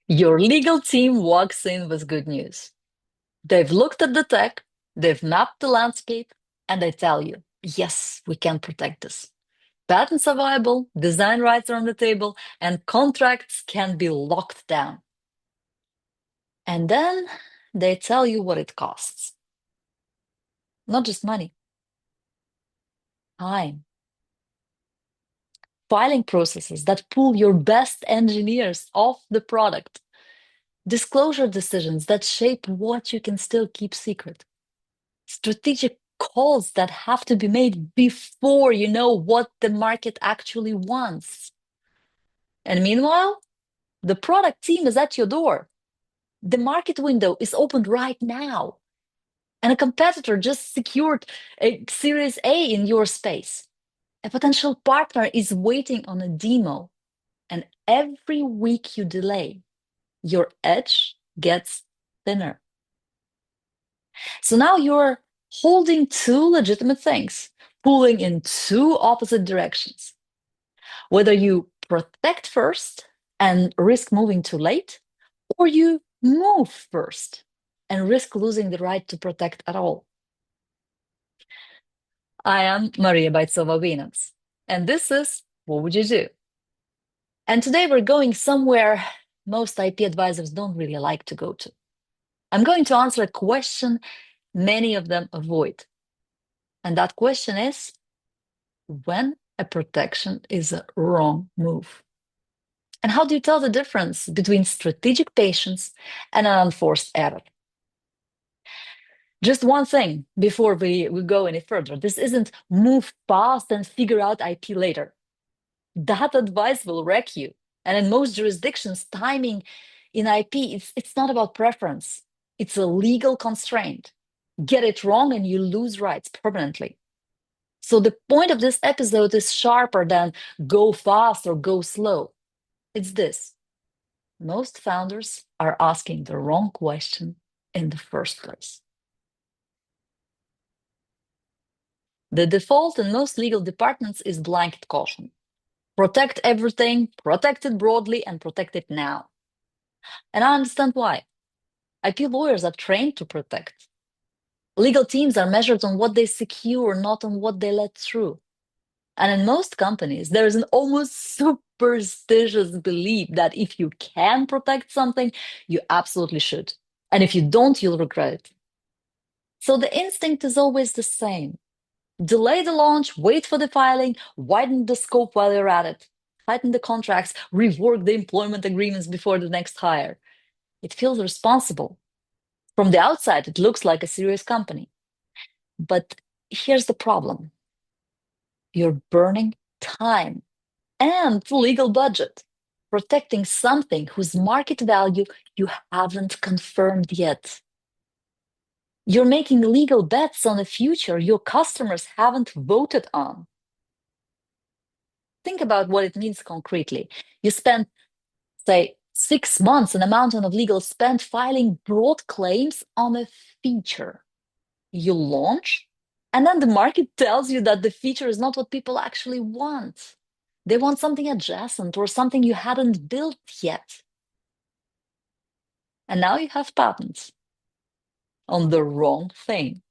Your legal team walks in with good news. They've looked at the tech, they've mapped the landscape, and they tell you, yes, we can protect this. Patents are viable, design rights are on the table, and contracts can be locked down. And then they tell you what it costs. Not just money, time. Filing processes that pull your best engineers off the product. Disclosure decisions that shape what you can still keep secret. Strategic calls that have to be made before you know what the market actually wants. And meanwhile, the product team is at your door. The market window is opened right now. And a competitor just secured a Series A in your space. A potential partner is waiting on a demo. And every week you delay, your edge gets thinner. So now you're holding two legitimate things, pulling in two opposite directions. Whether you protect first and risk moving too late, or you move first and risk losing the right to protect at all. I am Maria Boicova-Wynants, and this is What Would You Do? And today we're going somewhere most IP advisors don't really like to go to. I'm going to answer a question many of them avoid. And that question is, when a protection is a wrong move? And how do you tell the difference between strategic patience and an unforced error? Just one thing before we go any further. This isn't move fast and figure out IP later. That advice will wreck you. And in most jurisdictions, timing in IP, it's not about preference. It's a legal constraint. Get it wrong and you lose rights permanently. So the point of this episode is sharper than go fast or go slow. It's this. Most founders are asking the wrong question in the first place. The default in most legal departments is blanket caution. Protect everything, protect it broadly, and protect it now. And I understand why. IP lawyers are trained to protect. Legal teams are measured on what they secure, not on what they let through. And in most companies, there is an almost superstitious belief that if you can protect something, you absolutely should. And if you don't, you'll regret it. So the instinct is always the same. Delay the launch, wait for the filing, widen the scope while you're at it, tighten the contracts, rework the employment agreements before the next hire. It feels responsible. From the outside, it looks like a serious company. But here's the problem. You're burning time and legal budget, protecting something whose market value you haven't confirmed yet. You're making legal bets on a future your customers haven't voted on. Think about what it means concretely. You spend, say, 6 months, an amount of legal spend filing broad claims on a feature. You launch, and then the market tells you that the feature is not what people actually want. They want something adjacent or something you hadn't built yet. And now you have patents on the wrong thing.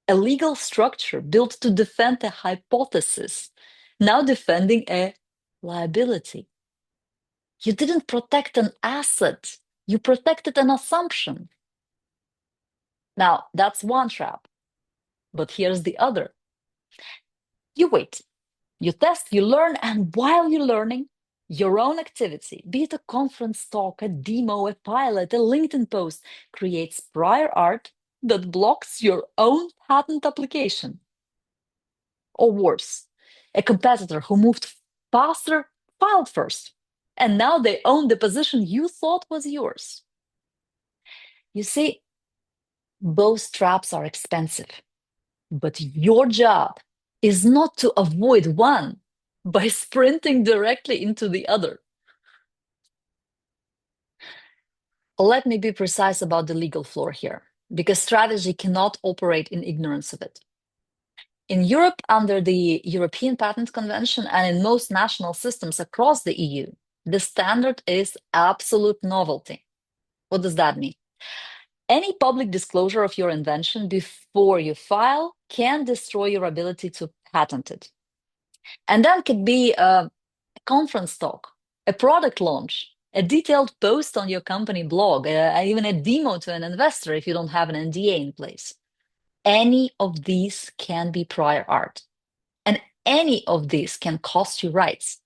A legal structure built to defend a hypothesis, now defending a liability. You didn't protect an asset, you protected an assumption. Now, that's one trap. But here's the other. You wait, you test, you learn, and while you're learning, your own activity, be it a conference talk, a demo, a pilot, a LinkedIn post, creates prior art that blocks your own patent application. Or worse, a competitor who moved faster filed first, and now they own the position you thought was yours. You see, both traps are expensive, but your job is not to avoid one by sprinting directly into the other. Let me be precise about the legal floor here, because strategy cannot operate in ignorance of it. In Europe, under the European Patent Convention, and in most national systems across the EU, The standard is absolute novelty. What does that mean? Any public disclosure of your invention before you file can destroy your ability to patent it. And that could be a conference talk, a product launch, a detailed post on your company blog, even a demo to an investor if you don't have an NDA in place. Any of these can be prior art. And any of these can cost you rights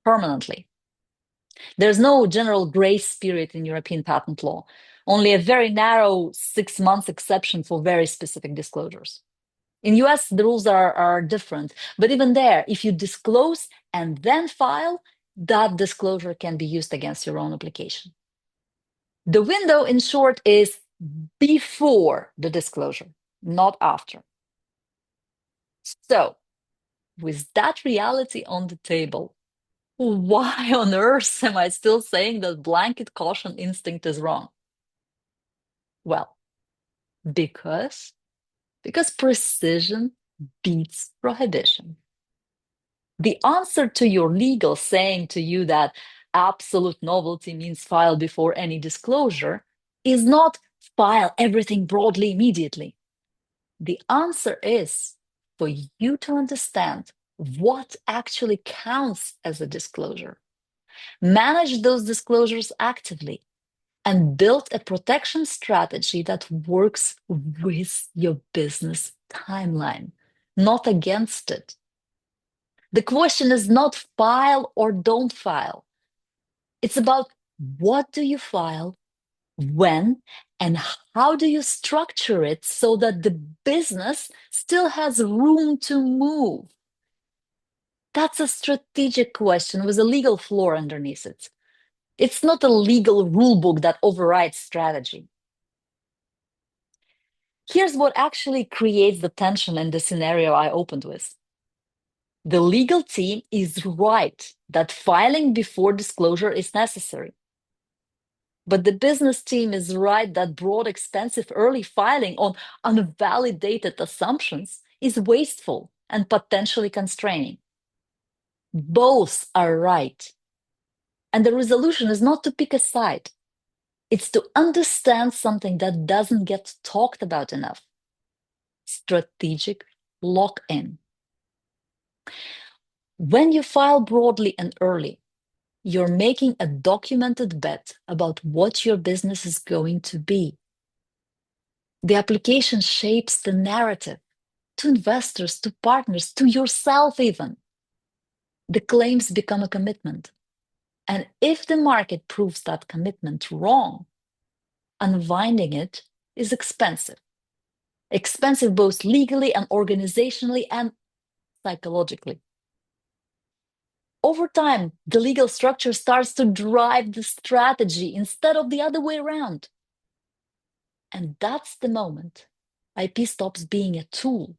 permanently. There's no general grace period in European patent law, only a very narrow 6 months exception for very specific disclosures. In US, the rules are different, but even there, if you disclose and then file, that disclosure can be used against your own application. The window, in short, is before the disclosure, not after. So, with that reality on the table, why on earth am I still saying that blanket caution instinct is wrong? Well, because precision beats prohibition. The answer to your legal saying to you that absolute novelty means file before any disclosure is not file everything broadly immediately. The answer is for you to understand what actually counts as a disclosure. Manage those disclosures actively and build a protection strategy that works with your business timeline, not against it. The question is not file or don't file. It's about what do you file, when, and how do you structure it so that the business still has room to move. That's a strategic question with a legal floor underneath it. It's not a legal rule book that overrides strategy. Here's what actually creates the tension in the scenario I opened with. The legal team is right that filing before disclosure is necessary. But the business team is right that broad, expensive early filing on unvalidated assumptions is wasteful and potentially constraining. Both are right. And the resolution is not to pick a side. It's to understand something that doesn't get talked about enough. Strategic lock-in. When you file broadly and early, you're making a documented bet about what your business is going to be. The application shapes the narrative to investors, to partners, to yourself even. The claims become a commitment. And if the market proves that commitment wrong, unwinding it is expensive. Expensive both legally and organizationally and psychologically. Over time, the legal structure starts to drive the strategy instead of the other way around. And that's the moment IP stops being a tool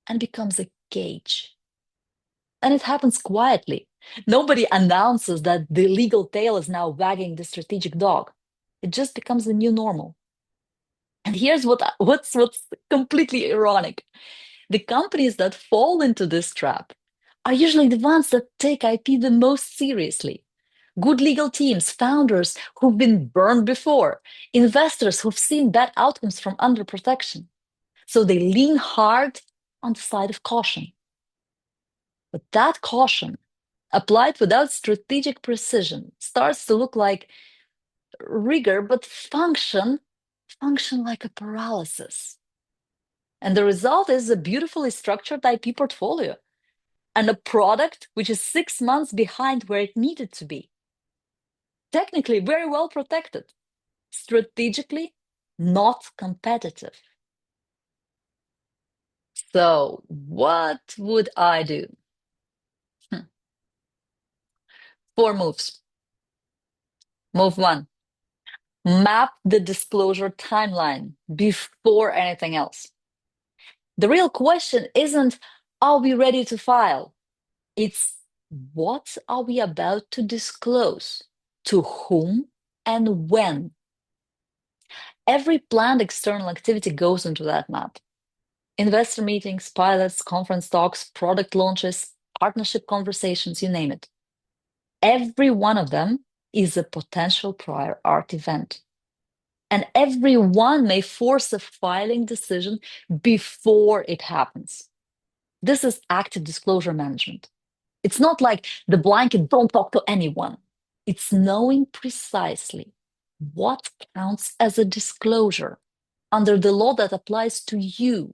and becomes a gauge. And it happens quietly. Nobody announces that the legal tail is now wagging the strategic dog. It just becomes the new normal. And here's what's completely ironic. The companies that fall into this trap are usually the ones that take IP the most seriously. Good legal teams, founders who've been burned before, investors who've seen bad outcomes from underprotection. So they lean hard on the side of caution. But that caution, applied without strategic precision, starts to look like rigor, but function like a paralysis. And the result is a beautifully structured IP portfolio and a product which is 6 months behind where it needed to be. Technically, very well protected. Strategically, not competitive. So, what would I do? 4 moves. Move 1. Map the disclosure timeline before anything else. The real question isn't, are we ready to file? It's, what are we about to disclose? To whom and when? Every planned external activity goes into that map. Investor meetings, pilots, conference talks, product launches, partnership conversations, you name it. Every one of them is a potential prior art event. And every one may force a filing decision before it happens. This is active disclosure management. It's not like the blanket, don't talk to anyone. It's knowing precisely what counts as a disclosure under the law that applies to you,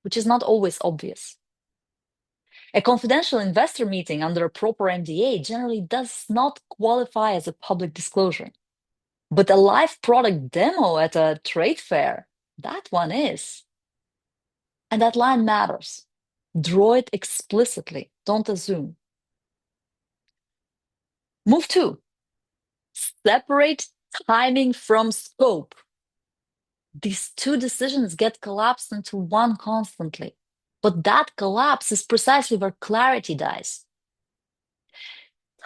which is not always obvious. A confidential investor meeting under a proper NDA generally does not qualify as a public disclosure. But a live product demo at a trade fair, that one is. And that line matters. Draw it explicitly, don't assume. Move 2. Separate timing from scope. These two decisions get collapsed into one constantly. But that collapse is precisely where clarity dies.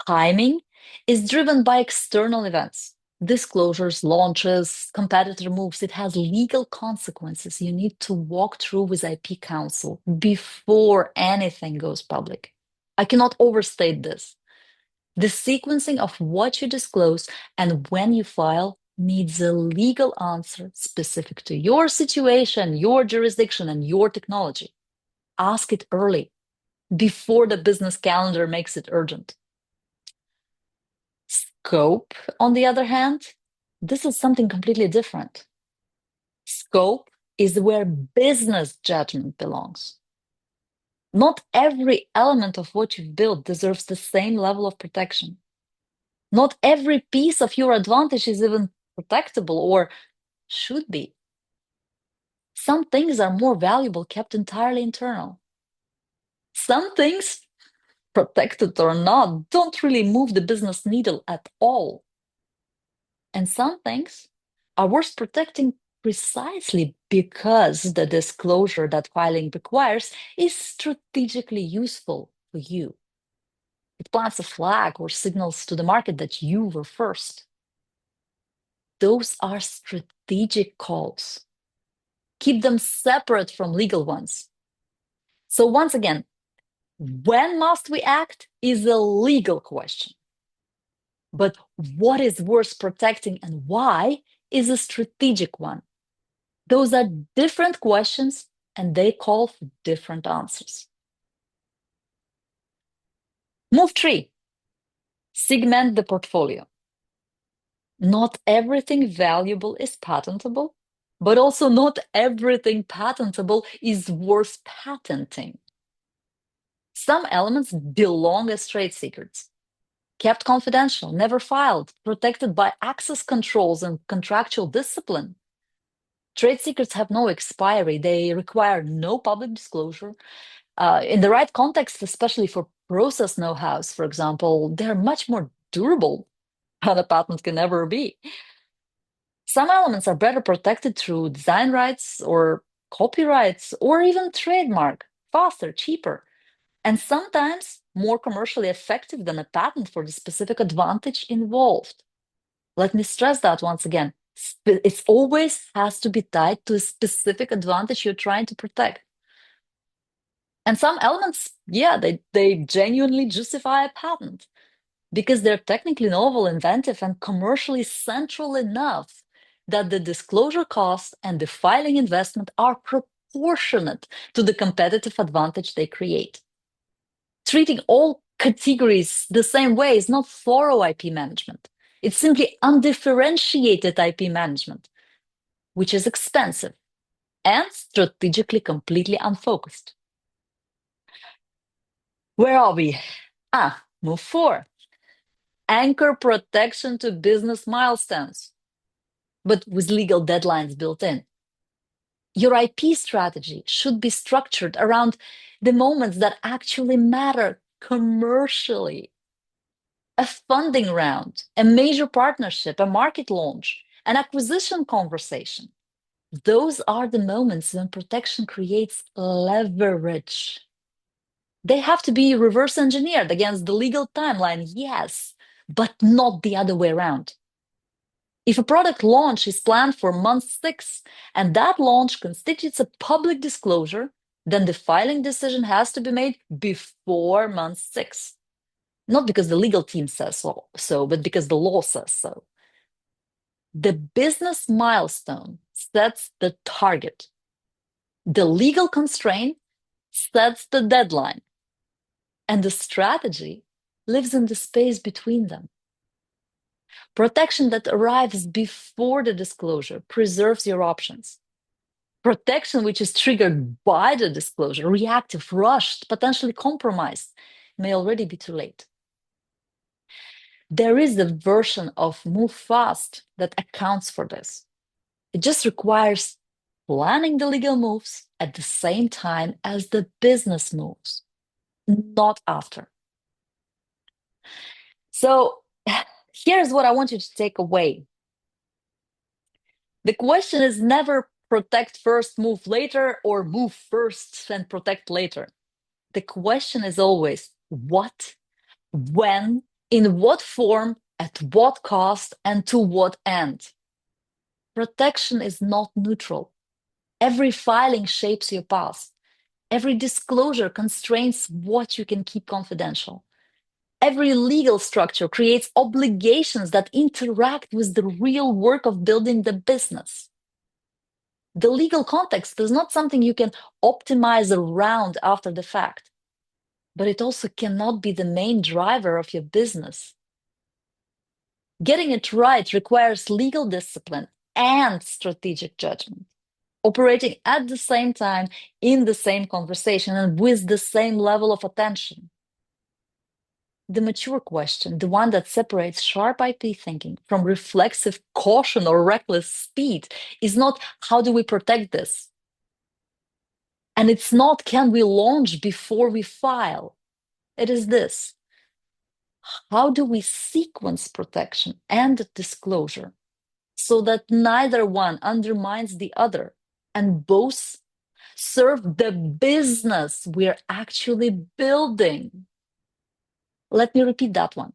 Timing is driven by external events, disclosures, launches, competitor moves. It has legal consequences you need to walk through with IP counsel before anything goes public. I cannot overstate this. The sequencing of what you disclose and when you file needs a legal answer specific to your situation, your jurisdiction, and your technology. Ask it early, before the business calendar makes it urgent. Scope, on the other hand, this is something completely different. Scope is where business judgment belongs. Not every element of what you've built deserves the same level of protection. Not every piece of your advantage is even protectable or should be. Some things are more valuable kept entirely internal. Some things, protected or not, don't really move the business needle at all. And some things are worth protecting precisely because the disclosure that filing requires is strategically useful for you. It plants a flag or signals to the market that you were first. Those are strategic calls. Keep them separate from legal ones. So once again, when must we act is a legal question. But what is worth protecting and why is a strategic one. Those are different questions and they call for different answers. Move 3. Segment the portfolio. Not everything valuable is patentable, but also not everything patentable is worth patenting. Some elements belong as trade secrets, kept confidential, never filed, protected by access controls and contractual discipline. Trade secrets have no expiry. They require no public disclosure. In the right context, especially for process know-hows, for example, they're much more durable than a patent can ever be. Some elements are better protected through design rights or copyrights or even trademark, faster, cheaper, and sometimes more commercially effective than a patent for the specific advantage involved. Let me stress that once again. It always has to be tied to a specific advantage you're trying to protect. And some elements, yeah, they genuinely justify a patent because they're technically novel, inventive, and commercially central enough that the disclosure cost and the filing investment are proportionate to the competitive advantage they create. Treating all categories the same way is not thorough IP management. It's simply undifferentiated IP management, which is expensive and strategically completely unfocused. Where are we? Move 4. Anchor protection to business milestones, but with legal deadlines built in. Your IP strategy should be structured around the moments that actually matter commercially. A funding round, a major partnership, a market launch, an acquisition conversation. Those are the moments when protection creates leverage. They have to be reverse engineered against the legal timeline, yes, but not the other way around. If a product launch is planned for month 6 and that launch constitutes a public disclosure, then the filing decision has to be made before month 6. Not because the legal team says so, but because the law says so. The business milestone sets the target. The legal constraint sets the deadline. And the strategy lives in the space between them. Protection that arrives before the disclosure preserves your options. Protection which is triggered by the disclosure, reactive, rushed, potentially compromised, may already be too late. There is a version of move fast that accounts for this. It just requires planning the legal moves at the same time as the business moves, not after. So here's what I want you to take away. The question is never protect first, move later, or move first and protect later. The question is always what, when, in what form, at what cost, and to what end. Protection is not neutral. Every filing shapes your past. Every disclosure constrains what you can keep confidential. Every legal structure creates obligations that interact with the real work of building the business. The legal context is not something you can optimize around after the fact, but it also cannot be the main driver of your business. Getting it right requires legal discipline and strategic judgment, operating at the same time in the same conversation and with the same level of attention. The mature question, the one that separates sharp IP thinking from reflexive caution or reckless speed, is not how do we protect this? And it's not can we launch before we file? It is this. How do we sequence protection and disclosure so that neither one undermines the other and both serve the business we're actually building? Let me repeat that one.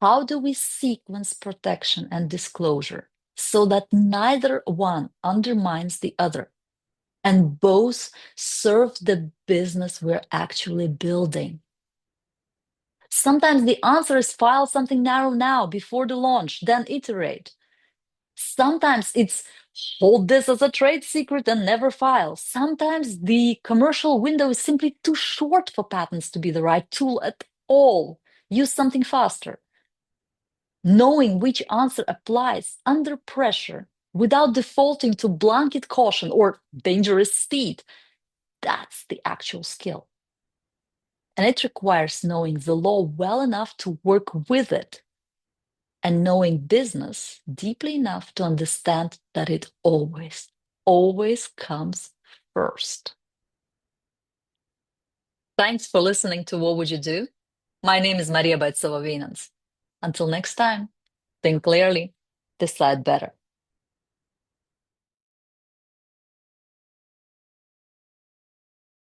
How do we sequence protection and disclosure so that neither one undermines the other and both serve the business we're actually building? Sometimes the answer is file something narrow now before the launch, then iterate. Sometimes it's hold this as a trade secret and never file. Sometimes the commercial window is simply too short for patents to be the right tool at all. Use something faster. Knowing which answer applies under pressure without defaulting to blanket caution or dangerous speed, that's the actual skill. And it requires knowing the law well enough to work with it and knowing business deeply enough to understand that it always, always comes first. Thanks for listening to What Would You Do? My name is Maria Boicova-Wynants. Until next time, think clearly, decide better.